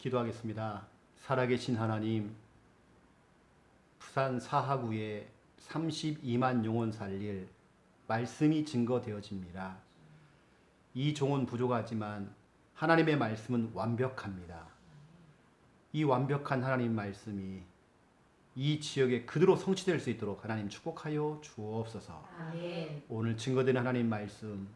기도하겠습니다. 살아계신 하나님, 부산 사하구에 32만 영혼 살릴 말씀이 증거되어집니다. 이 종은 부족하지만 하나님의 말씀은 완벽합니다. 이 완벽한 하나님 말씀이 이 지역에 그대로 성취될 수 있도록 하나님 축복하여 주옵소서. 아멘. 오늘 증거되는 하나님 말씀,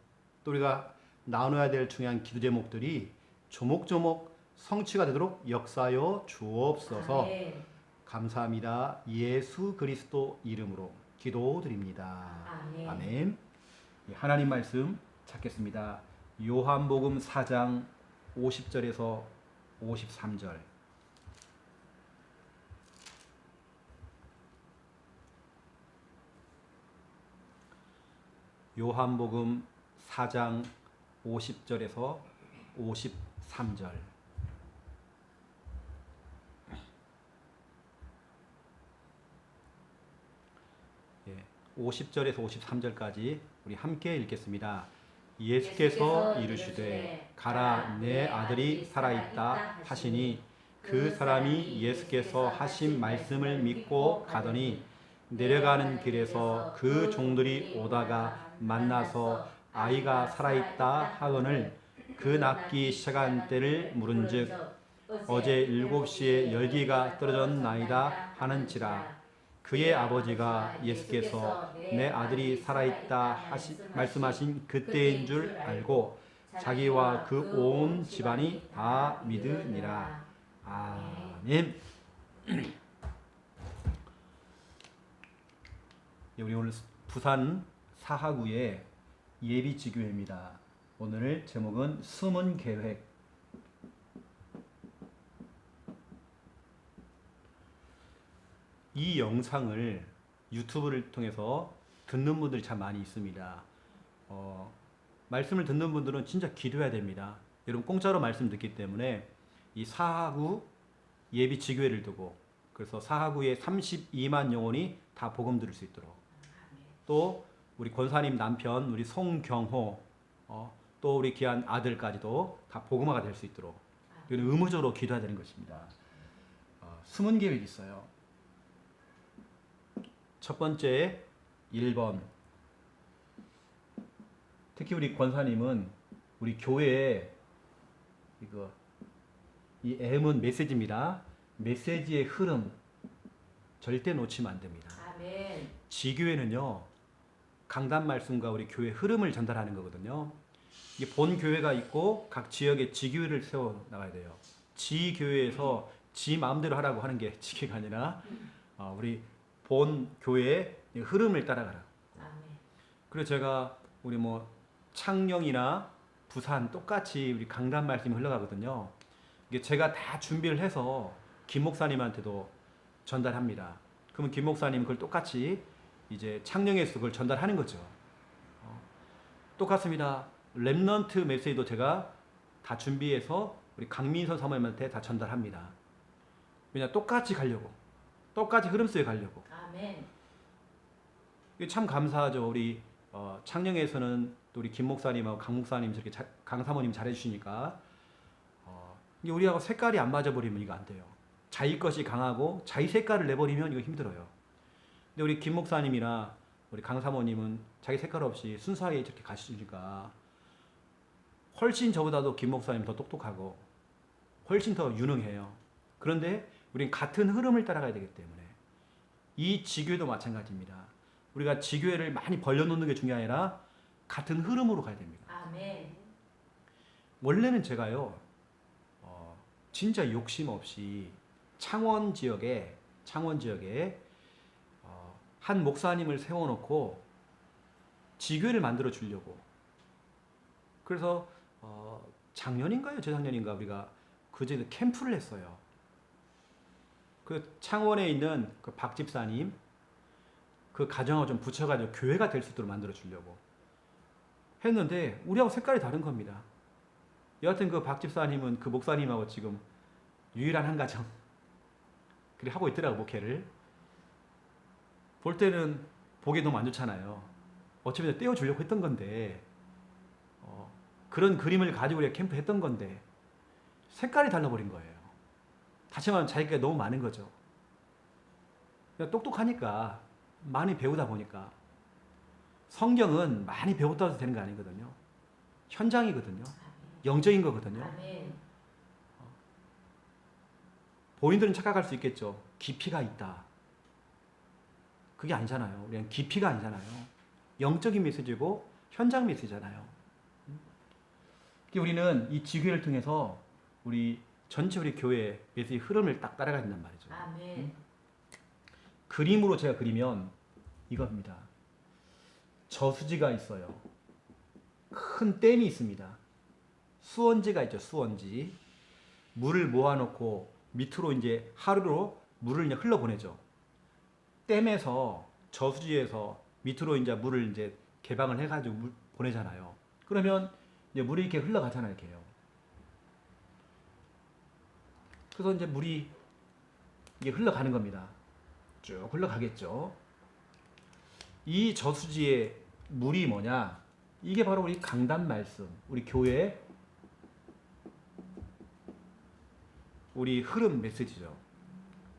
또 우리가 나눠야 될 중요한 기도 제목들이 조목조목 성취가 되도록 역사하여 주옵소서. 아멘. 감사합니다. 예수 그리스도 이름으로 기도드립니다. 아멘. 아멘. 하나님 말씀 찾겠습니다. 요한복음 4장 50절에서 53절. 요한복음 4장 50절에서 53절. 50절에서 53절까지 우리 함께 읽겠습니다. 예수께서 이르시되 가라 내 아들이 살아있다 하시니 그 사람이 예수께서 하신 말씀을 믿고 가더니 내려가는 길에서 그 종들이 오다가 만나서 아이가 살아있다 하거늘 그 낳기 시작한 때를 물은즉 어제 7시에 열기가 떨어졌나이다 하는지라. 그의 아버지가 예수께서 내 아들이 살아있다 말씀하신 그때인 줄 알고 자기와 그 온 집안이 다 믿으니라. 아멘. 우리 오늘 부산 사하구의 예비지교회입니다. 오늘 제목은 숨은 계획. 이 영상을 유튜브를 통해서 듣는 분들이 참 많이 있습니다. 말씀을 듣는 분들은 진짜 기도해야 됩니다. 여러분 공짜로 말씀 듣기 때문에 이 사하구 예비 지교회를 두고 그래서 사하구의 32만 영혼이 다 복음 들을 수 있도록 또 우리 권사님 남편 우리 송경호 또 우리 귀한 아들까지도 다 복음화가 될 수 있도록 이건 의무적으로 기도해야 되는 것입니다. 숨은 계획이 있어요. 첫 번째 1번. 특히 우리 권사님은 우리 교회에 이 M은 메시지입니다. 메시지의 흐름 절대 놓치면 안 됩니다. 아멘. 지교회는요 강단 말씀과 우리 교회 흐름을 전달하는 거거든요. 이게 본 교회가 있고 각 지역에 지교회를 세워 나가야 돼요. 지교회에서 지 마음대로 하라고 하는 게 지교회가 아니라 우리 본 교회의 흐름을 따라가라. 아멘. 그래서 제가 우리 창녕이나 부산 똑같이 우리 강단 말씀이 흘러가거든요. 이게 제가 다 준비를 해서 김 목사님한테도 전달합니다. 그러면 김 목사님 그걸 똑같이 이제 창녕에서 그걸 전달하는 거죠. 똑같습니다. 렘넌트 메시지도 제가 다 준비해서 우리 강민선 사모님한테 다 전달합니다. 왜냐 똑같이 가려고. 똑같이 흐름 속에 가려고. 아멘. 이게 참 감사하죠. 우리 창녕에서는 또 우리 김 목사님하고 강 목사님 저렇게 강 사모님 잘해주시니까 이게 우리하고 색깔이 안 맞아버리면 이거 안 돼요. 자기 것이 강하고 자기 색깔을 내버리면 이거 힘들어요. 근데 우리 김 목사님이나 우리 강 사모님은 자기 색깔 없이 순수하게 이렇게 가시니까 훨씬 저보다도 김 목사님 더 똑똑하고 훨씬 더 유능해요. 그런데 우린 같은 흐름을 따라가야 되기 때문에 이 지교회도 마찬가지입니다. 우리가 지교회를 많이 벌려놓는 게 중요한 게 아니라 같은 흐름으로 가야 됩니다. 아멘. 원래는 제가요 진짜 욕심 없이 창원 지역에 한 목사님을 세워놓고 지교회를 만들어 주려고 그래서 작년인가요 재작년인가 우리가 그제 캠프를 했어요. 그 창원에 있는 그 박 집사님 그 가정하고 좀 붙여가지고 교회가 될 수 있도록 만들어 주려고 했는데 우리하고 색깔이 다른 겁니다. 여하튼 그 박 집사님은 그 목사님하고 지금 유일한 한 가정 그래 하고 있더라고 목회를. 볼 때는 보기 너무 안 좋잖아요. 어차피 떼어주려고 했던 건데 그런 그림을 가지고 우리가 캠프 했던 건데 색깔이 달라버린 거예요. 다시 말하면 자기가 너무 많은 거죠. 그러니까 똑똑하니까 많이 배우다 보니까 성경은 많이 배웠다 해서 되는 거 아니거든요. 현장이거든요. 영적인 거거든요. 아멘. 본인들은 착각할 수 있겠죠. 깊이가 있다. 그게 아니잖아요. 그냥 깊이가 아니잖아요. 영적인 메시지고 현장 메시지잖아요. 우리는 이 지교회를 통해서 우리 전체 우리 교회 메시지 흐름을 딱 따라가야 된단 말이죠. 아멘. 그림으로 제가 그리면 이겁니다. 저수지가 있어요. 큰 댐이 있습니다. 수원지가 있죠. 수원지. 물을 모아놓고 밑으로 이제 하루로 물을 이제 흘러보내죠. 댐에서 저수지에서 밑으로 이제 물을 이제 개방을 해가지고 물 보내잖아요. 그러면 이제 물이 이렇게 흘러가잖아요. 이렇게요. 그래서 이제 물이 이게 흘러가는 겁니다. 쭉 흘러가겠죠. 이 저수지의 물이 뭐냐? 이게 바로 우리 강단 말씀, 우리 교회, 우리 흐름 메시지죠.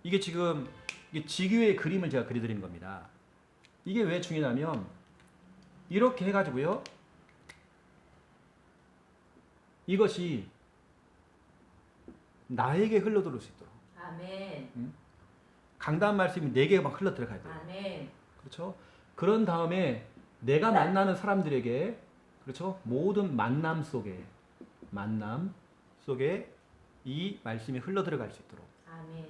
이게 지금 이게 지교의 그림을 제가 그려드리는 겁니다. 이게 왜 중요하냐면 이렇게 해가지고요. 이것이 나에게 흘러들어올 수 있도록. 아멘. 강단 말씀이 내게 막 흘러 들어가야 돼요. 아멘. 그렇죠? 그런 다음에 내가 만나는 사람들에게 그렇죠? 모든 만남 속에 이 말씀이 흘러 들어갈 수 있도록. 아멘.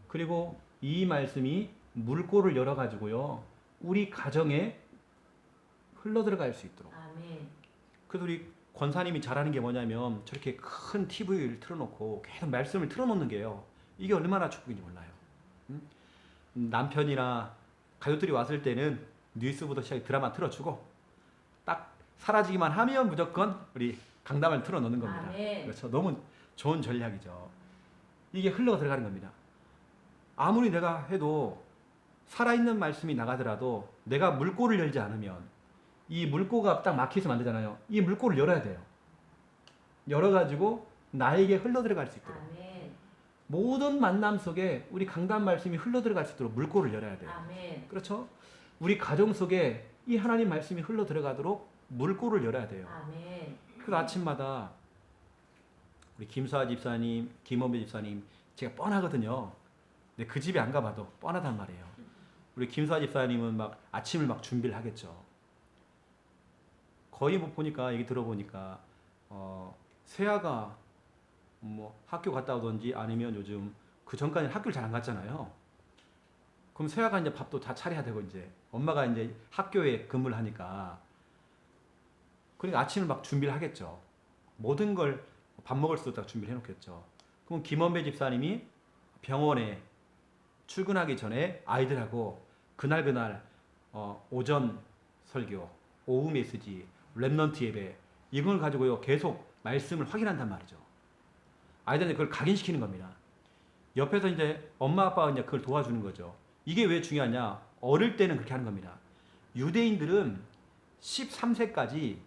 그리고 이 말씀이 물꼬를 열어 가지고요. 우리 가정에 흘러 들어갈 수 있도록. 아멘. 그래서 우리 권사님이 잘하는 게 뭐냐면 저렇게 큰 TV를 틀어놓고 계속 말씀을 틀어놓는 게요. 이게 얼마나 축복인지 몰라요. 남편이나 가족들이 왔을 때는 뉴스부터 시작해 드라마 틀어주고 딱 사라지기만 하면 무조건 우리 강담을 틀어놓는 겁니다. 아멘. 그렇죠. 너무 좋은 전략이죠. 이게 흘러 들어가는 겁니다. 아무리 내가 해도 살아있는 말씀이 나가더라도 내가 물꼬를 열지 않으면 이 물꼬가 딱 막혀서 안 되잖아요. 이 물꼬를 열어야 돼요. 열어가지고 나에게 흘러 들어갈 수 있도록. 아멘. 모든 만남 속에 우리 강단 말씀이 흘러 들어갈 수 있도록 물꼬를 열어야 돼요. 아멘. 그렇죠? 우리 가정 속에 이 하나님 말씀이 흘러 들어가도록 물꼬를 열어야 돼요. 아멘. 그 아침마다 우리 김수아 집사님, 김원배 집사님 제가 뻔하거든요. 근데 그 집에 안 가봐도 뻔하단 말이에요. 우리 김수아 집사님은 막 아침을 막 준비를 하겠죠. 거의 뭐 보니까 얘기 들어보니까 세아가 뭐 학교 갔다 오든지 아니면 요즘 그 전까지는 학교를 잘 안 갔잖아요. 그럼 세아가 이제 밥도 다 차려야 되고 이제 엄마가 이제 학교에 근무를 하니까 그러니까 아침을 막 준비를 하겠죠. 모든 걸 밥 먹을 수 있도록 준비를 해놓겠죠. 그럼 김원배 집사님이 병원에 출근하기 전에 아이들하고 그날 오전 설교, 오후 메시지, 랩넌트 예배 이걸 가지고요 계속 말씀을 확인한단 말이죠. 아이들한테 그걸 각인시키는 겁니다. 옆에서 이제 엄마 아빠가 이제 그걸 도와주는 거죠. 이게 왜 중요하냐? 어릴 때는 그렇게 하는 겁니다. 유대인들은 13세까지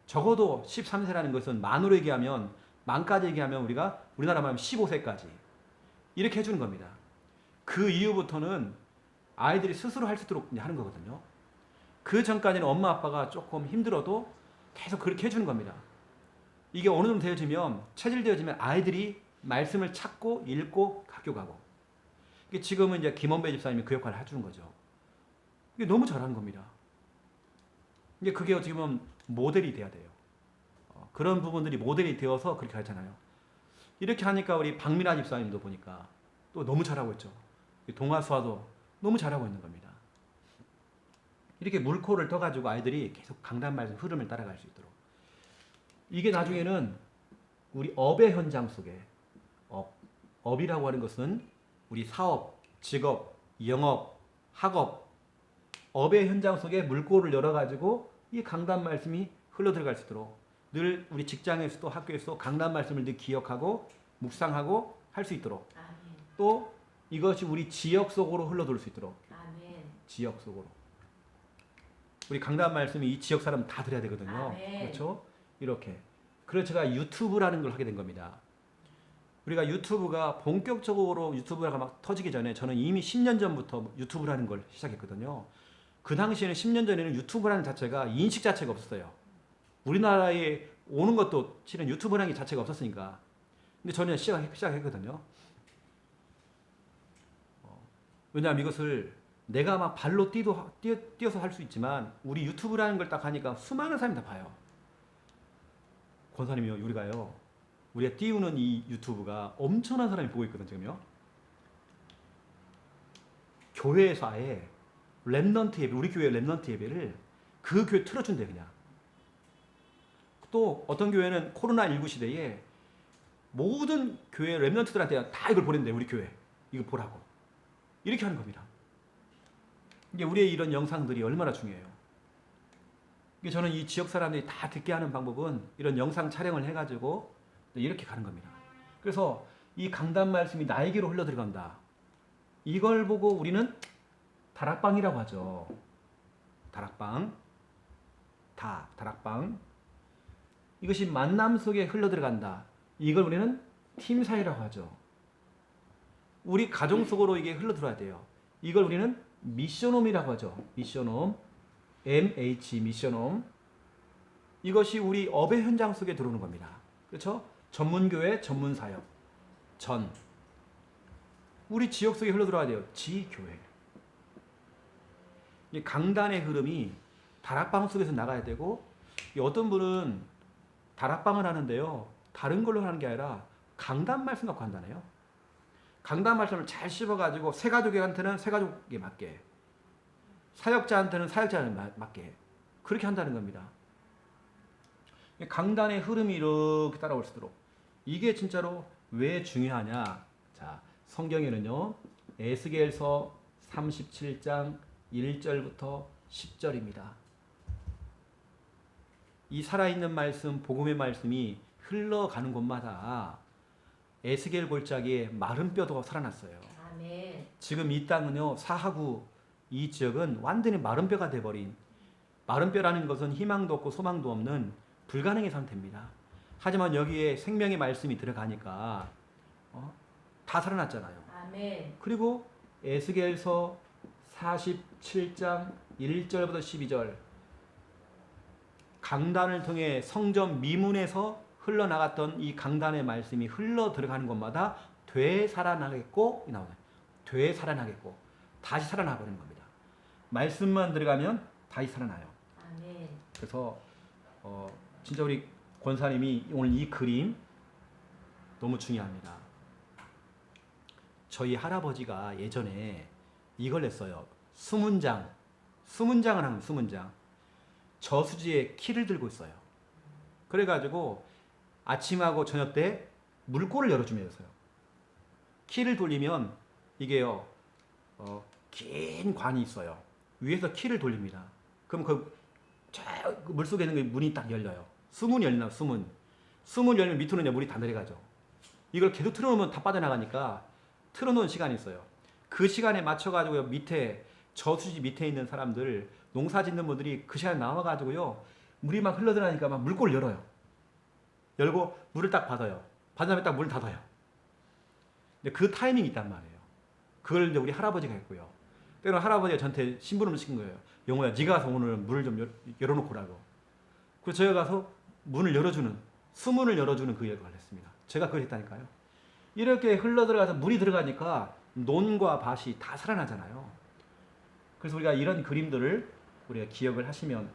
적어도 13세라는 것은 만으로 얘기하면 만까지 얘기하면 우리가 우리나라 말하면 15세까지 이렇게 해주는 겁니다. 그 이후부터는 아이들이 스스로 할 수 있도록 하는 거거든요. 그 전까지는 엄마 아빠가 조금 힘들어도 계속 그렇게 해주는 겁니다. 이게 어느 정도 되어지면 체질되어지면 아이들이 말씀을 찾고 읽고 학교 가고. 지금은 이제 김원배 집사님이 그 역할을 해주는 거죠. 이게 너무 잘하는 겁니다. 이게 그게 어떻게 보면 모델이 돼야 돼요. 그런 부분들이 모델이 되어서 그렇게 하잖아요. 이렇게 하니까 우리 박민아 집사님도 보니까 또 너무 잘하고 있죠. 동아수화도 너무 잘하고 있는 겁니다. 이렇게 물꼬를 떠가지고 아이들이 계속 강단 말씀 흐름을 따라갈 수 있도록. 이게 나중에는 우리 업의 현장 속에 업이라고 하는 것은 우리 사업, 직업, 영업, 학업, 업의 현장 속에 물꼬를 열어가지고 이 강단 말씀이 흘러 들어갈 수 있도록 늘 우리 직장에서도 학교에서도 강단 말씀을 늘 기억하고 묵상하고 할 수 있도록 아멘. 또 이것이 우리 지역 속으로 흘러들 수 있도록 아멘. 지역 속으로 우리 강단 말씀이 이 지역 사람 다 들어야 되거든요. 아멘. 그렇죠? 이렇게 그래서 제가 유튜브라는 걸 하게 된 겁니다. 우리가 유튜브가 본격적으로 유튜브가 막 터지기 전에 저는 이미 10년 전부터 유튜브라는 걸 시작했거든요. 그 당시에는 10년 전에는 유튜브라는 자체가 인식 자체가 없었어요. 우리나라에 오는 것도 실은 유튜브라는 게 자체가 없었으니까. 근데 저는 시작했거든요. 왜냐하면 이것을 내가 막 발로 뛰어서 할 수 있지만 우리 유튜브라는 걸 딱 하니까 수많은 사람이 다 봐요. 권사님이요, 우리가 띄우는 이 유튜브가 엄청난 사람이 보고 있거든 지금요. 교회에서 아예 랩넌트 예배, 우리 교회 랩넌트 예배를 그 교회 틀어준대 그냥. 또 어떤 교회는 코로나19 시대에 모든 교회 랩넌트들한테 다 이걸 보낸대. 우리 교회 이거 보라고 이렇게 하는 겁니다. 이게 우리의 이런 영상들이 얼마나 중요해요. 저는 이 지역 사람들이 다 듣게 하는 방법은 이런 영상 촬영을 해가지고 이렇게 가는 겁니다. 그래서 이 강단 말씀이 나에게로 흘러 들어간다. 이걸 보고 우리는 다락방이라고 하죠. 다락방. 다락방. 이것이 만남 속에 흘러 들어간다. 이걸 우리는 팀 사이라고 하죠. 우리 가정 속으로 이게 흘러 들어야 돼요. 이걸 우리는 미션홈이라고 하죠. 미션홈. MH 미션홈. 이것이 우리 업의 현장 속에 들어오는 겁니다. 그렇죠? 전문교회, 전문사역, 우리 지역 속에 흘러들어야 돼요. 지교회. 이 강단의 흐름이 다락방 속에서 나가야 되고, 어떤 분은 다락방을 하는데요, 다른 걸로 하는 게 아니라 강단 말씀 갖고 한다네요. 강단 말씀을 잘 씹어가지고 새가족한테는 새가족에 맞게, 사역자한테는 사역자에 맞게 그렇게 한다는 겁니다. 강단의 흐름이 이렇게 따라올 수 있도록. 이게 진짜로 왜 중요하냐? 자, 성경에는요, 에스겔서 37장 1절부터 10절입니다. 이 살아있는 말씀, 복음의 말씀이 흘러가는 곳마다 에스겔 골짜기에 마른 뼈도 살아났어요. 아멘. 지금 이 땅은요, 사하구 이 지역은 완전히 마른 뼈가 돼버린, 마른 뼈라는 것은 희망도 없고 소망도 없는 불가능의 상태입니다. 하지만 여기에 생명의 말씀이 들어가니까 다 살아났잖아요. 아멘. 그리고 에스겔서 47장 1절부터 12절, 강단을 통해 성전 미문에서 흘러나갔던 이 강단의 말씀이 흘러 들어가는 곳마다 되살아나겠고, 나오네. 되살아나겠고, 다시 살아나 버리는 겁니다. 말씀만 들어가면 다시 살아나요. 아멘. 그래서 진짜 우리 권사님이 오늘 이 그림 너무 중요합니다. 저희 할아버지가 예전에 이걸 했어요. 수문장을 하면 수문장. 저수지에 키를 들고 있어요. 그래가지고 아침하고 저녁 때 물꼬를 열어주면서요. 키를 돌리면 이게요, 긴 관이 있어요. 위에서 키를 돌립니다. 그럼 그 물속에 있는 문이 딱 열려요. 수문이 열리나, 수문 열리면 밑으로 물이 다 내려가죠. 이걸 계속 틀어놓으면 다 빠져나가니까 틀어놓은 시간이 있어요. 그 시간에 맞춰가지고 밑에, 저수지 밑에 있는 사람들, 농사 짓는 분들이 그 시간에 나와가지고요, 물이 막 흘러들어가니까 막 물꼬를 열어요. 열고 물을 딱 받아요. 받은 다음에 딱 물을 닫아요. 근데 그 타이밍이 있단 말이에요. 그걸 이제 우리 할아버지가 했고요. 때로는 할아버지가 저한테 심부름을 시킨 거예요. 영호야, 네가 가서 오늘 물을 좀 열어놓고 오라고. 그래서 제가 가서 문을 열어주는, 수문을 열어주는 그 역할을 했습니다. 제가 그걸 했다니까요. 이렇게 흘러들어가서 물이 들어가니까 논과 밭이 다 살아나잖아요. 그래서 우리가 이런 그림들을 우리가 기억을 하시면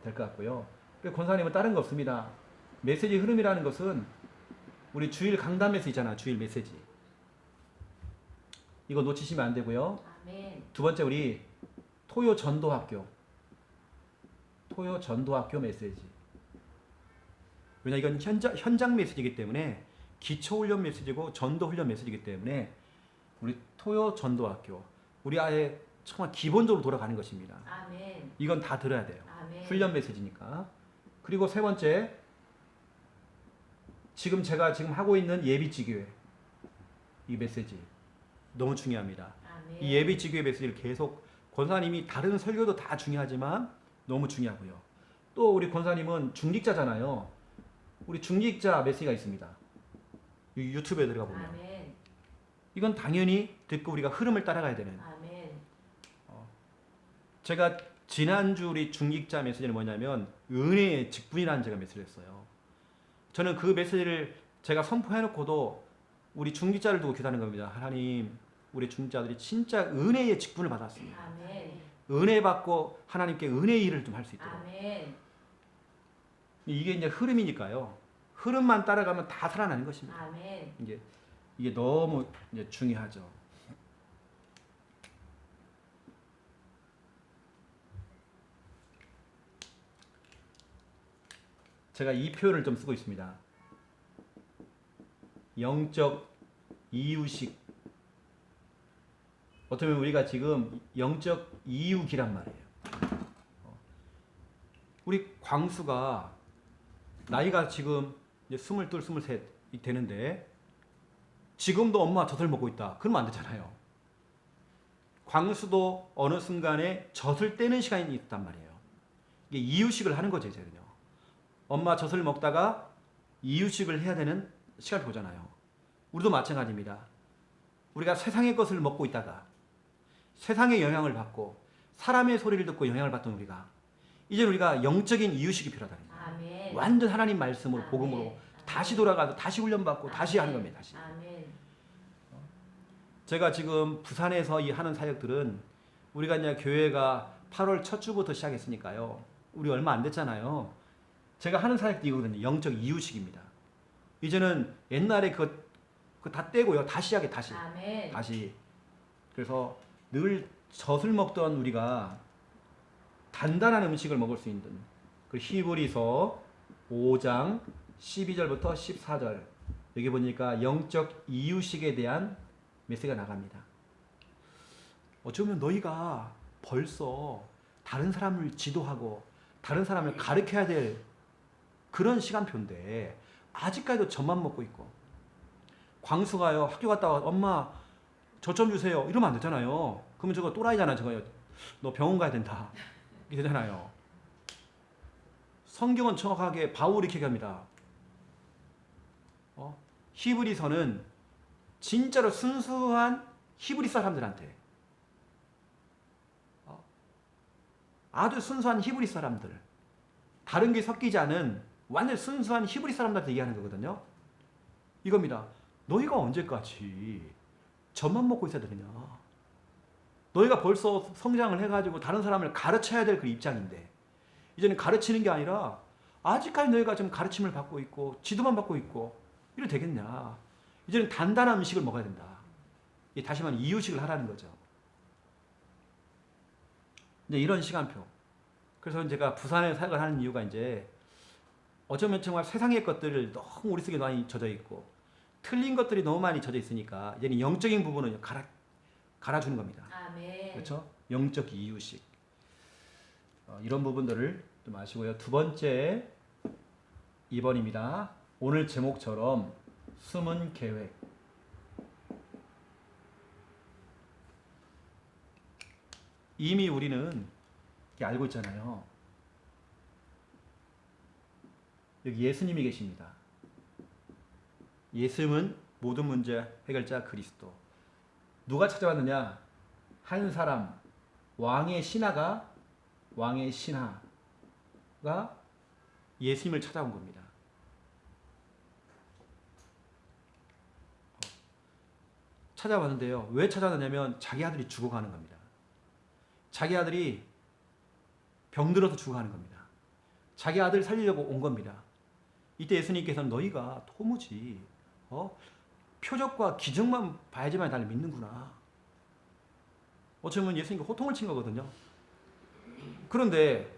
될 것 같고요. 권사님은 다른 거 없습니다. 메시지 흐름이라는 것은 우리 주일 강단 메시지 있잖아. 주일 메시지. 이거 놓치시면 안 되고요. 아멘. 두 번째, 우리 토요 전도학교 메시지. 왜냐, 이건 현장 메시지이기 때문에, 기초훈련 메시지고 전도훈련 메시지이기 때문에 우리 토요 전도학교, 우리 아예 정말 기본적으로 돌아가는 것입니다. 아멘. 이건 다 들어야 돼요. 아멘. 훈련 메시지니까. 그리고 세 번째, 제가 지금 하고 있는 예비지교회, 이 메시지 너무 중요합니다. 아멘. 이 예비지교회 메시지를 계속, 권사님이 다른 설교도 다 중요하지만 너무 중요하고요. 또 우리 권사님은 중직자잖아요. 우리 중직자 메시지가 있습니다. 유튜브에 들어가 보면 아멘. 이건 당연히 듣고 우리가 흐름을 따라가야 되는. 아멘. 제가 지난주 우리 중직자 메시지는 뭐냐면 은혜의 직분이라는 제가 메시지를 했어요. 저는 그 메시지를 제가 선포해놓고도 우리 중직자를 두고 기도하는 겁니다. 하나님, 우리 중직자들이 진짜 은혜의 직분을 받았습니다. 아멘. 은혜 받고 하나님께 은혜의 일을 좀 할 수 있도록. 아멘. 이게 이제 흐름이니까요. 흐름만 따라가면 다 살아나는 것입니다. 아멘. 이게 너무 이제 중요하죠. 제가 이 표현을 좀 쓰고 있습니다. 영적 이유식. 어쩌면 우리가 지금 영적 이유기란 말이에요. 우리 광수가 나이가 지금 이제 22, 23 되는데 지금도 엄마 젖을 먹고 있다. 그러면 안 되잖아요. 광수도 어느 순간에 젖을 떼는 시간이 있단 말이에요. 이게 이유식을 하는 거죠, 이제는요. 엄마 젖을 먹다가 이유식을 해야 되는 시간이 오잖아요. 우리도 마찬가지입니다. 우리가 세상의 것을 먹고 있다가 세상의 영향을 받고 사람의 소리를 듣고 영향을 받던 우리가 이제 우리가 영적인 이유식이 필요하다. 아멘. 완전 하나님 말씀으로 아멘. 복음으로 아멘. 다시 돌아가서 다시 훈련받고 다시 하는 겁니다. 다시. 아멘. 제가 지금 부산에서 이 하는 사역들은 우리가 이제 교회가 8월 첫 주부터 시작했으니까요. 우리 얼마 안 됐잖아요. 제가 하는 사역도 이거거든요. 영적 이유식입니다. 이제는 옛날에 그거 다 떼고요. 다시 하게 다시. 아멘. 다시. 그래서 늘 젖을 먹던 우리가 단단한 음식을 먹을 수 있는 그 히브리서 5장 12절부터 14절 여기 보니까 영적 이유식에 대한 메시지가 나갑니다. 어쩌면 너희가 벌써 다른 사람을 지도하고 다른 사람을 가르쳐야 될 그런 시간표인데 아직까지도 젖만 먹고 있고 광수가요 학교 갔다 와 엄마 젖 좀 주세요 이러면 안 되잖아요. 그러면 저거 또라이잖아. 저거 너 병원 가야 된다 이렇게 되잖아요. 성경은 정확하게 바울이 이렇게 합니다. 히브리서는 진짜로 순수한 히브리 사람들한테 아주 순수한 히브리 사람들 다른 게 섞이지 않은 완전 순수한 히브리 사람들한테 얘기하는 거거든요. 이겁니다. 너희가 언제까지 젖만 먹고 있어야 되느냐. 너희가 벌써 성장을 해가지고 다른 사람을 가르쳐야 될 그 입장인데 이제는 가르치는 게 아니라 아직까지 너희가 좀 가르침을 받고 있고 지도만 받고 있고 이래 되겠냐. 이제는 단단한 음식을 먹어야 된다. 다시 말하면 이유식을 하라는 거죠. 이제 이런 시간표. 그래서 제가 부산에 사역을 하는 이유가 이제 어쩌면 정말 세상의 것들을 너무 우리 속에 많이 젖어 있고 틀린 것들이 너무 많이 젖어 있으니까 이제는 영적인 부분을 갈아주는 겁니다. 아멘. 그렇죠? 영적 이유식. 이런 부분들을 좀 아시고요. 두 번째 2번입니다. 오늘 제목처럼 숨은 계획. 이미 우리는 알고 있잖아요. 여기 예수님이 계십니다. 예수님은 모든 문제 해결자 그리스도. 누가 찾아왔느냐? 한 사람 왕의 신하가 예수님을 찾아온 겁니다. 찾아왔는데요. 왜 찾아왔냐면 자기 아들이 죽어가는 겁니다. 자기 아들이 병들어서 죽어가는 겁니다. 자기 아들 살리려고 온 겁니다. 이때 예수님께서는 너희가 도무지 표적과 기적만 봐야지만 나를 믿는구나. 어쩌면 예수님께 호통을 친 거거든요. 그런데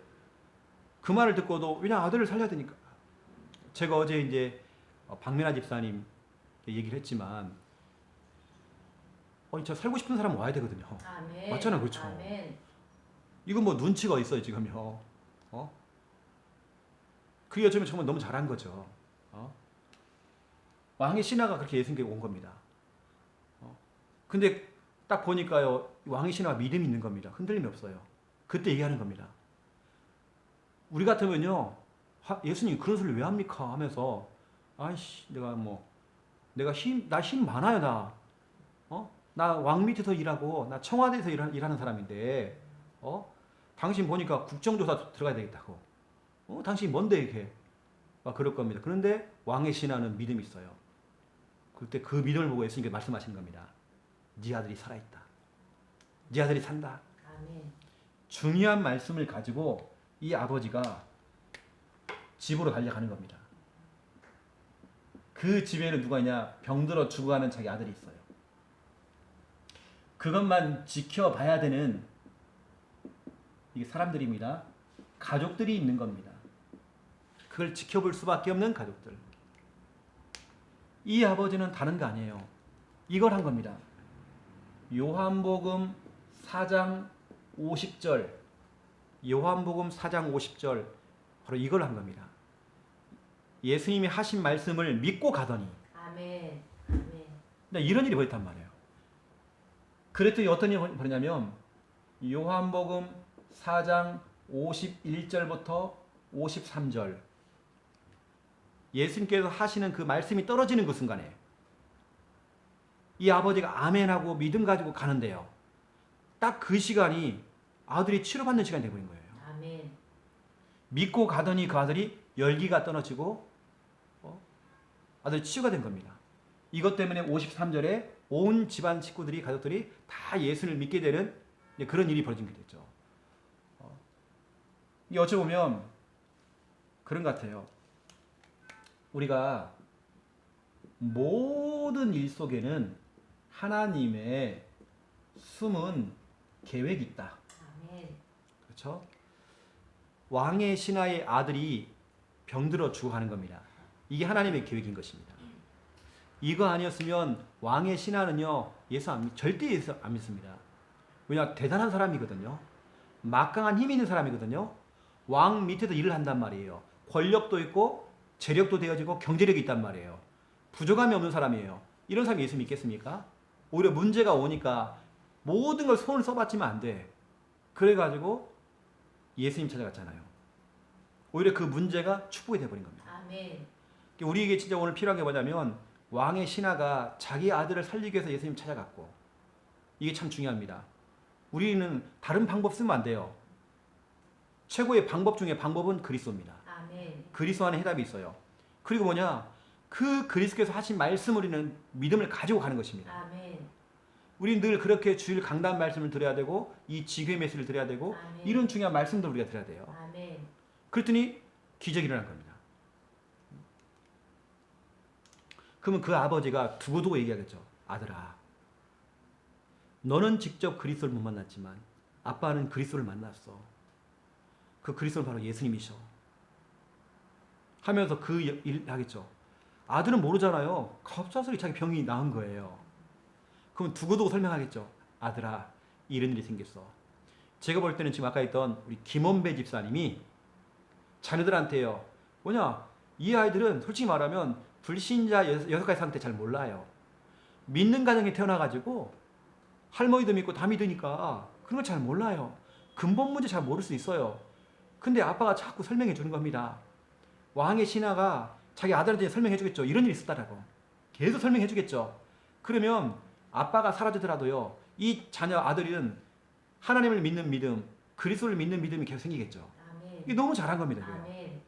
그 말을 듣고도 왜냐 아들을 살려야 되니까. 제가 어제 이제 박민아 집사님 얘기를 했지만 저 살고 싶은 사람 와야 되거든요. 아멘. 맞잖아, 그렇죠? 아멘. 이건 뭐 눈치가 있어요 지금요. 그게 어쩌면 정말 너무 잘한 거죠. 왕의 신하가 그렇게 예수님께 온 겁니다. 근데 딱 보니까요 왕의 신하가 믿음이 있는 겁니다. 흔들림이 없어요. 그때 얘기하는 겁니다. 우리 같으면요 예수님 그런 소리를 왜 합니까 하면서 아이씨 내가 뭐 나 힘 많아요, 나. 나 왕 밑에서 일하고, 나 청와대에서 일하는 사람인데, 당신 보니까 국정조사 들어가야 되겠다고. 당신이 뭔데, 이렇게. 막 그럴 겁니다. 그런데 왕의 신하는 믿음이 있어요. 그때 그 믿음을 보고 예수님께 말씀하신 겁니다. 네 아들이 살아있다. 네 아들이 산다. 아멘. 중요한 말씀을 가지고 이 아버지가 집으로 달려가는 겁니다. 그 집에는 누가 있냐? 병들어 죽어가는 자기 아들이 있어요. 그것만 지켜봐야 되는 이게 사람들입니다. 가족들이 있는 겁니다. 그걸 지켜볼 수밖에 없는 가족들. 이 아버지는 다른 거 아니에요. 이걸 한 겁니다. 요한복음 4장 50절. 요한복음 4장 50절. 바로 이걸 한 겁니다. 예수님이 하신 말씀을 믿고 가더니. 아멘. 아멘. 이런 일이 벌였단 말이에요. 그랬더니 어떤 일이 벌였냐면 요한복음 4장 51절부터 53절. 예수님께서 하시는 그 말씀이 떨어지는 그 순간에 이 아버지가 아멘하고 믿음 가지고 가는데요. 딱 그 시간이 아들이 치료받는 시간이 되어버린 거예요. 아멘. 믿고 가더니 그 아들이 열기가 떨어지고 아들이 치유가 된 겁니다. 이것 때문에 53절에 온 집안 식구들이 가족들이 다 예수를 믿게 되는 그런 일이 벌어진 게 됐죠. 이 어찌 보면 그런 것 같아요. 우리가 모든 일 속에는 하나님의 숨은 계획이 있다. 아멘. 그렇죠? 왕의 신하의 아들이 병들어 죽어가는 겁니다. 이게 하나님의 계획인 것입니다. 이거 아니었으면 왕의 신하는요 절대 예수 안 믿습니다. 왜냐 대단한 사람이거든요. 막강한 힘 있는 사람이거든요. 왕 밑에서 일을 한단 말이에요. 권력도 있고 재력도 되어지고 경제력이 있단 말이에요. 부족함이 없는 사람이에요. 이런 사람이 예수 믿겠습니까? 오히려 문제가 오니까 모든 걸 손을 써봤지만 안 돼. 그래가지고 예수님 찾아갔잖아요. 오히려 그 문제가 축복이 돼버린 겁니다. 아멘. 우리에게 진짜 오늘 필요한 게 뭐냐면 왕의 신하가 자기 아들을 살리기 위해서 예수님 찾아갔고, 이게 참 중요합니다. 우리는 다른 방법 쓰면 안 돼요. 최고의 방법 중에 방법은 그리스도입니다. 아멘. 그리스도 안에 해답이 있어요. 그리고 뭐냐? 그 그리스도께서 하신 말씀을 우리는 믿음을 가지고 가는 것입니다. 아멘. 우리는 늘 그렇게 주일 강단 말씀을 드려야 되고 이 지교의 메시지를 드려야 되고 아멘. 이런 중요한 말씀들 우리가 드려야 돼요. 아멘. 그랬더니 기적이 일어난 겁니다. 그러면 그 아버지가 두고두고 얘기하겠죠. 아들아, 너는 직접 그리스도를 못 만났지만 아빠는 그리스도를 만났어. 그 그리스도는 바로 예수님이셔. 하면서 그 일 하겠죠. 아들은 모르잖아요. 갑작스레 자기 병이 나은 거예요. 그럼 두고두고 설명하겠죠. 아들아, 이런 일이 생겼어. 제가 볼 때는 지금 아까 했던 우리 김원배 집사님이 자녀들한테요. 뭐냐? 이 아이들은 솔직히 말하면 불신자 6가지 상태 잘 몰라요. 믿는 가정에 태어나가지고 할머니도 믿고 다 믿으니까 그런 걸 잘 몰라요. 근본 문제 잘 모를 수 있어요. 근데 아빠가 자꾸 설명해 주는 겁니다. 왕의 신하가 자기 아들한테 설명해 주겠죠. 이런 일이 있었다라고. 계속 설명해 주겠죠. 그러면 아빠가 사라지더라도요. 이 자녀 아들은 하나님을 믿는 믿음, 그리스도를 믿는 믿음이 계속 생기겠죠. 아멘. 이게 너무 잘한 겁니다. 이게요. 아멘.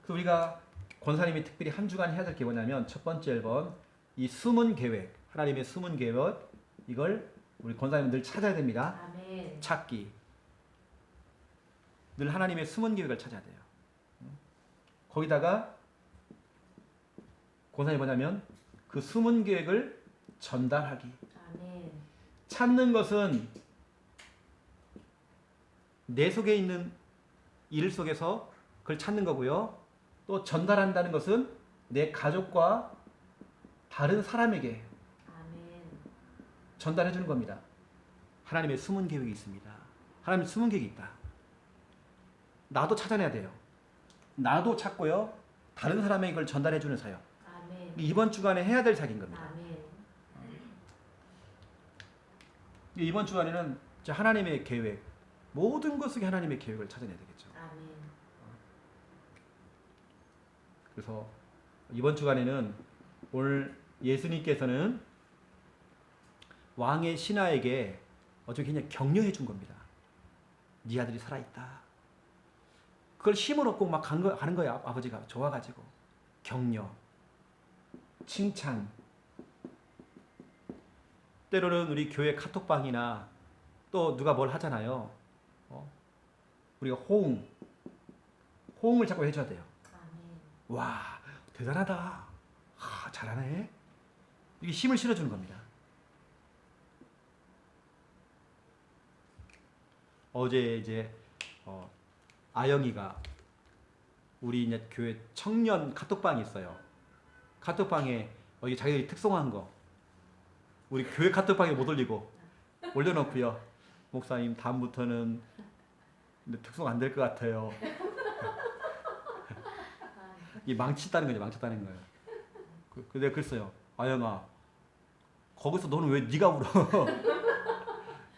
그래서 우리가 권사님이 특별히 한 주간 해야 될 게 뭐냐면 첫 번째 1번 이 숨은 계획, 하나님의 숨은 계획, 이걸 우리 권사님은 늘 찾아야 됩니다. 아멘. 찾기. 늘 하나님의 숨은 계획을 찾아야 돼요. 거기다가 권사님이 뭐냐면 그 숨은 계획을 전달하기. 아멘. 찾는 것은 내 속에 있는 일 속에서 그걸 찾는 거고요. 또 전달한다는 것은 내 가족과 다른 사람에게 아멘. 전달해 주는 겁니다. 하나님의 숨은 계획이 있습니다. 하나님의 숨은 계획이 있다. 나도 찾아내야 돼요. 나도 찾고요. 다른 사람에게 이걸 전달해 주는 사역. 아멘. 이번 주간에 해야 될 사역인 겁니다. 아멘. 이번 주간에는 하나님의 계획, 모든 것 속에 하나님의 계획을 찾아내야 되겠죠. 아멘. 그래서 이번 주간에는 오늘 예수님께서는 왕의 신하에게 어쩌 그냥 격려해 준 겁니다. 네 아들이 살아있다. 그걸 힘을 얻고 막 가는 거야. 아버지가 좋아가지고 격려, 칭찬. 때로는 우리 교회 카톡방이나 또 누가 뭘 하잖아요. 우리가 호응을 자꾸 해줘야 돼요. 아멘. 와, 대단하다. 잘하네. 이게 힘을 실어주는 겁니다. 어제 이제 아영이가 우리 이제 교회 청년 카톡방이 있어요. 카톡방에 여기 자기들이 특성화한 거 우리 교회 카톡방에 못 올리고 올려놓고요. 목사님 다음부터는 근데 특성 안 될 것 같아요. 이 망치다는 거죠. 망쳤다는 거예요. 근데 그랬어요. 아영아, 거기서 너는 왜 네가 울어?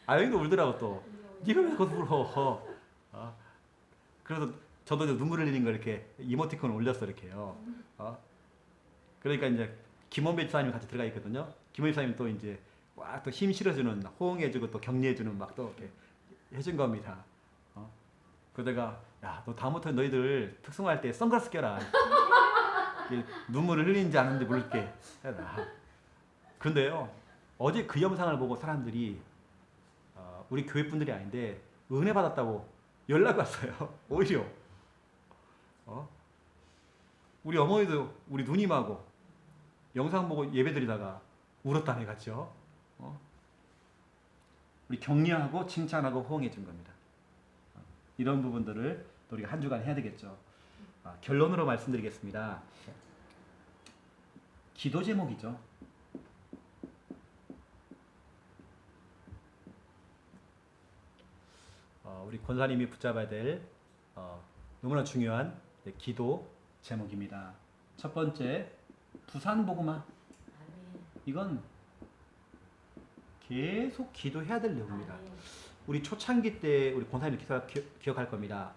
아영이도 울더라고 또. 네가 왜 거기서 울어? 그래서 저도 눈물 흘리는 거 이렇게 이모티콘 올렸어 이렇게요. 그러니까 이제 김원배 집사님 같이 들어가 있거든요. 김원배 집사님 또 이제 와 또 힘 실어주는, 호응해주고 또 격려해주는 막 또 이렇게 해준 겁니다. 그러다가 야, 너 다음부터 너희들 특성화할 때 선글라스 껴라. 눈물을 흘리는지 아는지 모를게 해라. 그런데요, 어제 그 영상을 보고 사람들이 우리 교회 분들이 아닌데 은혜 받았다고 연락 왔어요. 오히려 우리 어머니도 우리 누님하고 영상 보고 예배드리다가 울었다네 같죠. 우리 격려하고 칭찬하고 호응해 준 겁니다. 이런 부분들을 또 우리가 한 주간 해야 되겠죠. 결론으로 말씀드리겠습니다. 기도 제목이죠. 우리 권사님이 붙잡아야 될 너무나 중요한 기도 제목입니다. 첫 번째, 부산 복음화. 아멘. 이건 계속 기도해야 될 내용입니다. 아멘. 우리 초창기 때 우리 권사님 기억할 겁니다.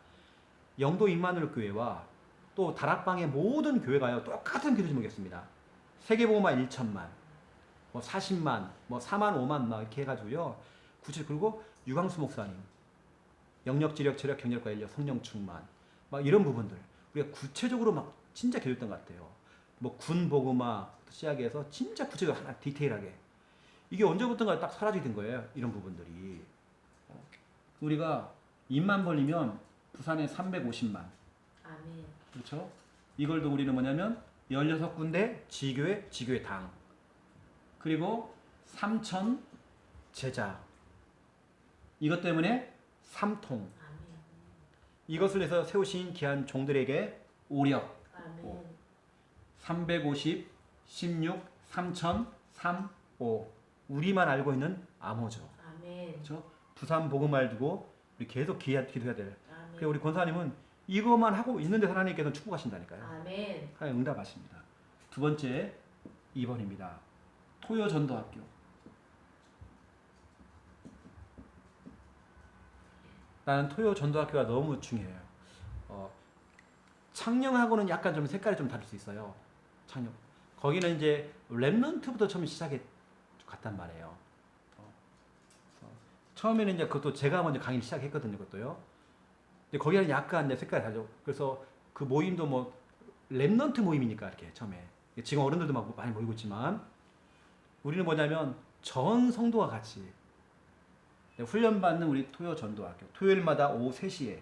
영도 임마누엘 교회와 또 다락방의 모든 교회가요 똑같은 기도 제목이었습니다. 세계복음화 1천만, 뭐 40만, 뭐 4만 5만 막 이렇게 해가지고요. 그리고 유광수 목사님 영역, 지력, 체력, 경력과 인력, 성령 충만 막 이런 부분들 우리가 구체적으로 막 진짜 기도했던 것 같아요. 뭐 군 복음화 시작해서 진짜 구체적으로 하나 디테일하게 이게 언제부턴가 딱 사라지게 된 거예요. 이런 부분들이 우리가 입만 벌리면 부산에 350만 아멘. 그렇죠? 이걸도 우리는 뭐냐면 16군데 지교회 당 그리고 3천 제자 이것 때문에 3통 아멘. 이것을 해서 세우신 귀한 종들에게 오력 아멘. 350, 16, 3천, 3, 5 우리만 알고 있는 암호죠. 아멘. 그렇죠? 부산 복음을 두고 우리 계속 기도해야 될. 아멘. 그래서 우리 권사님은 이것만 하고 있는데 하나님께서는 축복하신다니까요. 아멘. 하나님 응답하십니다. 두 번째 2번입니다. 토요전도학교. 나는 토요전도학교가 너무 중요해요. 창녕하고는 약간 좀 색깔이 좀 다를 수 있어요. 창녕. 거기는 이제 랩런트부터 처음 시작해 갔단 말이에요. 처음에는 이제 그것도 제가 먼저 강의를 시작했거든요. 그것도요. 근데 거기는 약간 이제 색깔이 다르죠. 그래서 그 모임도 뭐 랩런트 모임이니까 이렇게 처음에 지금 어른들도 막 많이 모이고 있지만 우리는 뭐냐면 전 성도와 같이 훈련받는 우리 토요 전도학교 토요일마다 오후 3시에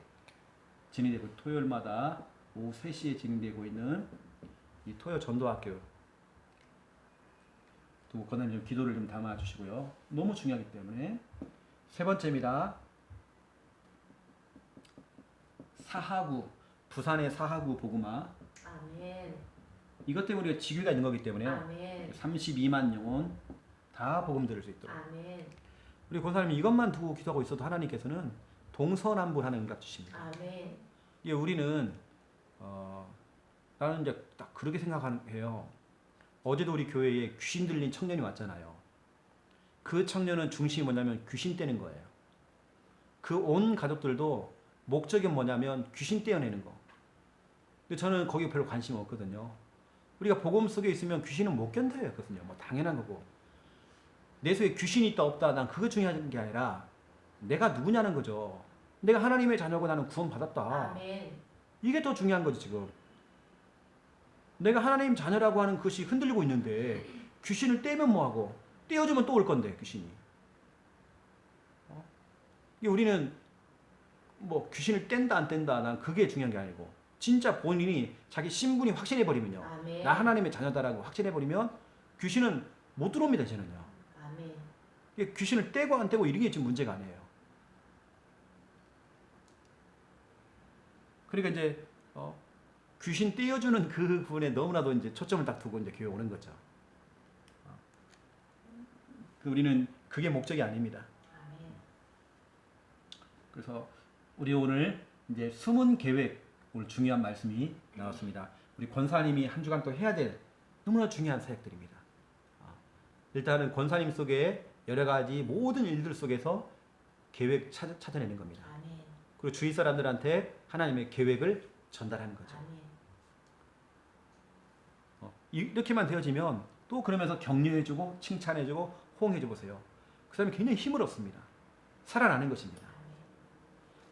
진행되고 토요일마다 오후 3시에 진행되고 있는 이 토요 전도학교 또 권사님 기도를 좀 담아 주시고요. 너무 중요하기 때문에 세 번째입니다. 사하구 부산의 사하구 복음화 아멘. 이것 때문에 우리가 지교가 있는 거기 때문에요. 아멘. 32만 영혼 다 복음 들을 수 있도록 아멘. 우리 권사님이 이것만 두고 기도하고 있어도 하나님께서는 동서남북하는 응답 주십니다. 아멘. 예, 우리는 나는 이제 딱 그렇게 생각해요. 어제도 우리 교회에 귀신 들린 청년이 왔잖아요. 그 청년은 중심이 뭐냐면 귀신 떼는 거예요. 그 온 가족들도 목적이 뭐냐면 귀신 떼어내는 거. 근데 저는 거기에 별로 관심 없거든요. 우리가 복음 속에 있으면 귀신은 못 견뎌요, 거든요. 뭐 당연한 거고. 내 속에 귀신이 있다 없다 난 그거 중요한 게 아니라 내가 누구냐는 거죠. 내가 하나님의 자녀고 나는 구원 받았다. 아멘. 이게 더 중요한 거지 지금. 내가 하나님 자녀라고 하는 것이 흔들리고 있는데 귀신을 떼면 뭐하고 떼어주면 또 올 건데 귀신이. 이게 우리는 뭐 귀신을 뗀다 안 뗀다 난 그게 중요한 게 아니고 진짜 본인이 자기 신분이 확신해 버리면요. 아멘. 나 하나님의 자녀다라고 확신해 버리면 귀신은 못 들어옵니다 이제는요. 아멘. 이게 귀신을 떼고 안 떼고 이런 게 지금 문제가 아니에요. 그러니까 이제 귀신 떼어주는 그 부분에 너무나도 이제 초점을 딱 두고 이제 교회 오는 거죠. 우리는 그게 목적이 아닙니다. 아멘. 그래서 우리 오늘 이제 숨은 계획 오늘 중요한 말씀이 나왔습니다. 우리 권사님이 한 주간 또 해야 될 너무나 중요한 사역들입니다. 일단은 권사님 속에 여러 가지 모든 일들 속에서 계획 찾아내는 겁니다. 아멘. 그리고 주위 사람들한테 하나님의 계획을 전달하는 거죠. 아멘. 이렇게만 되어지면 또 그러면서 격려해주고 칭찬해주고 호응해줘 보세요. 그 사람이 굉장히 힘을 얻습니다. 살아나는 것입니다.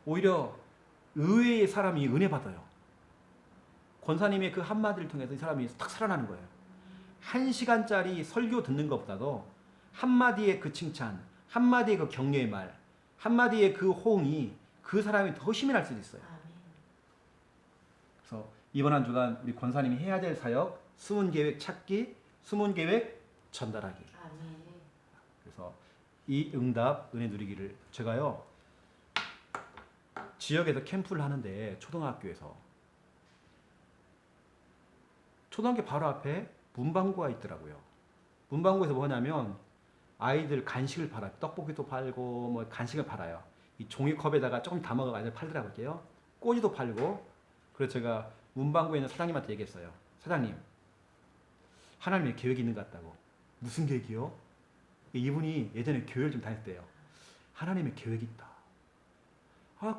오히려 의외의 사람이 은혜 받아요. 권사님의 그 한마디를 통해서 이 사람이 딱 살아나는 거예요. 1시간짜리 설교 듣는 것보다도 한마디의 그 칭찬, 한마디의 그 격려의 말, 한마디의 그 호응이 그 사람이 더 힘이 날 수도 있어요. 아멘. 그래서 이번 한 주간 우리 권사님이 해야 될 사역, 숨은 계획 찾기, 숨은 계획 전달하기. 아멘. 그래서 이 응답 은혜 누리기를 제가요 지역에서 캠프를 하는데 초등학교에서 초등학교 바로 앞에 문방구가 있더라고요. 문방구에서 뭐냐면 아이들 간식을 팔아요. 떡볶이도 팔고 뭐 간식을 팔아요. 이 종이컵에다가 조금 담아서 아이들 팔더라고요. 꼬지도 팔고. 그래서 제가 문방구에 있는 사장님한테 얘기했어요. 사장님, 하나님의 계획이 있는 것 같다고. 무슨 계획이요? 이분이 예전에 교회를 좀 다녔대요. 하나님의 계획이 있다.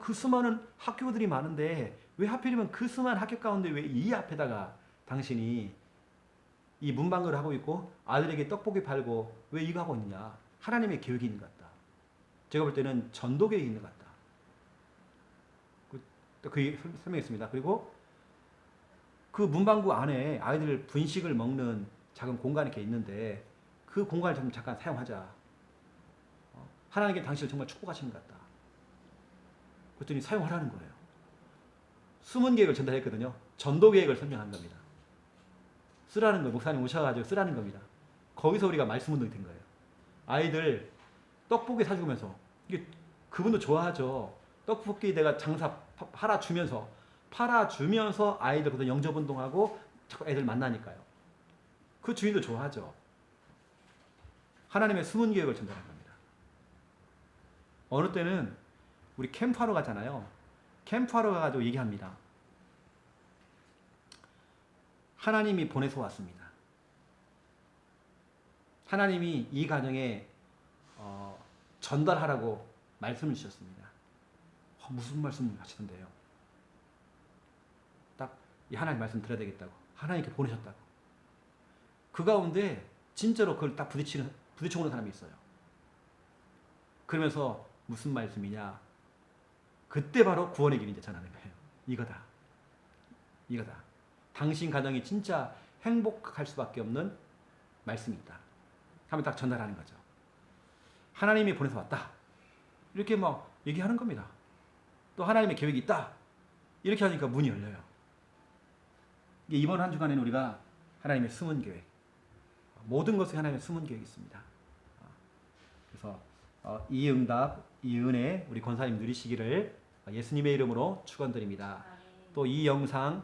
그 수많은 학교들이 많은데 왜 하필이면 그 수많은 학교 가운데 왜 이 앞에다가 당신이 이 문방구를 하고 있고 아들에게 떡볶이 팔고 왜 이거 하고 있느냐. 하나님의 계획이 있는 것 같다. 제가 볼 때는 전도 계획이 있는 것 같다. 그 설명했습니다. 그리고 그 문방구 안에 아이들 분식을 먹는 작은 공간이 이렇게 있는데 그 공간을 좀 잠깐 사용하자. 하나님께 당신을 정말 축복하시는 것 같다. 그랬더니 사용하라는 거예요. 숨은 계획을 전달했거든요. 전도 계획을 설명한 겁니다. 쓰라는 거예요. 목사님 오셔가지고 쓰라는 겁니다. 거기서 우리가 말씀 운동이 된 거예요. 아이들 떡볶이 사주면서 이게 그분도 좋아하죠. 떡볶이 내가 장사 팔아주면서 아이들 영접 운동하고 자꾸 애들 만나니까요. 그 주인도 좋아하죠. 하나님의 숨은 계획을 전달한 겁니다. 어느 때는 우리 캠프하러 가잖아요. 캠프하러 가가지고 얘기합니다. 하나님이 보내서 왔습니다. 하나님이 이 가정에 전달하라고 말씀을 주셨습니다. 무슨 말씀 하시던데요? 딱 이 하나님 말씀 들어야 되겠다고. 하나님께 보내셨다고. 그 가운데 진짜로 그걸 딱 부딪혀오는 사람이 있어요. 그러면서 무슨 말씀이냐? 그때 바로 구원의 길이 이제 전하는 거예요. 이거다. 당신 가정이 진짜 행복할 수밖에 없는 말씀이 있다. 하면 딱 전달하는 거죠. 하나님이 보내서 왔다. 이렇게 막 얘기하는 겁니다. 또 하나님의 계획이 있다. 이렇게 하니까 문이 열려요. 이번 한 주간에는 우리가 하나님의 숨은 계획, 모든 것에 하나님의 숨은 계획이 있습니다. 그래서 이 응답, 이 은혜 우리 권사님 누리시기를 예수님의 이름으로 축원드립니다. 또 이 영상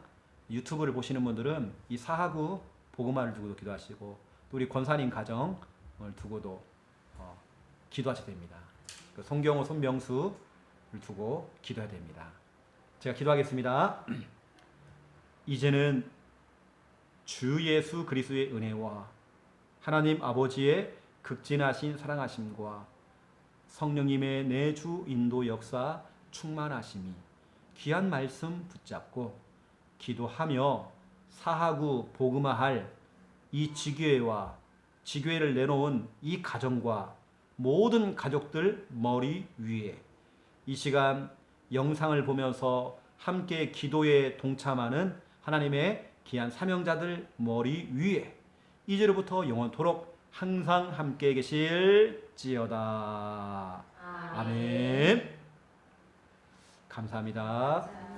유튜브를 보시는 분들은 이 사하구 복음화를 두고도 기도하시고 또 우리 권사님 가정을 두고도 기도하셔야 됩니다. 송경호, 손명수를 두고 기도해야 됩니다. 제가 기도하겠습니다. 이제는 주 예수 그리스도의 은혜와 하나님 아버지의 극진하신 사랑하심과 성령님의 내주 인도 역사 충만하심이 귀한 말씀 붙잡고 기도하며 사하구 복음화할 이 지교회와 지교회를 내놓은 이 가정과 모든 가족들 머리 위에 이 시간 영상을 보면서 함께 기도에 동참하는 하나님의 귀한 사명자들 머리 위에 이제로부터 영원토록 항상 함께 계실지어다. 아멘. 감사합니다.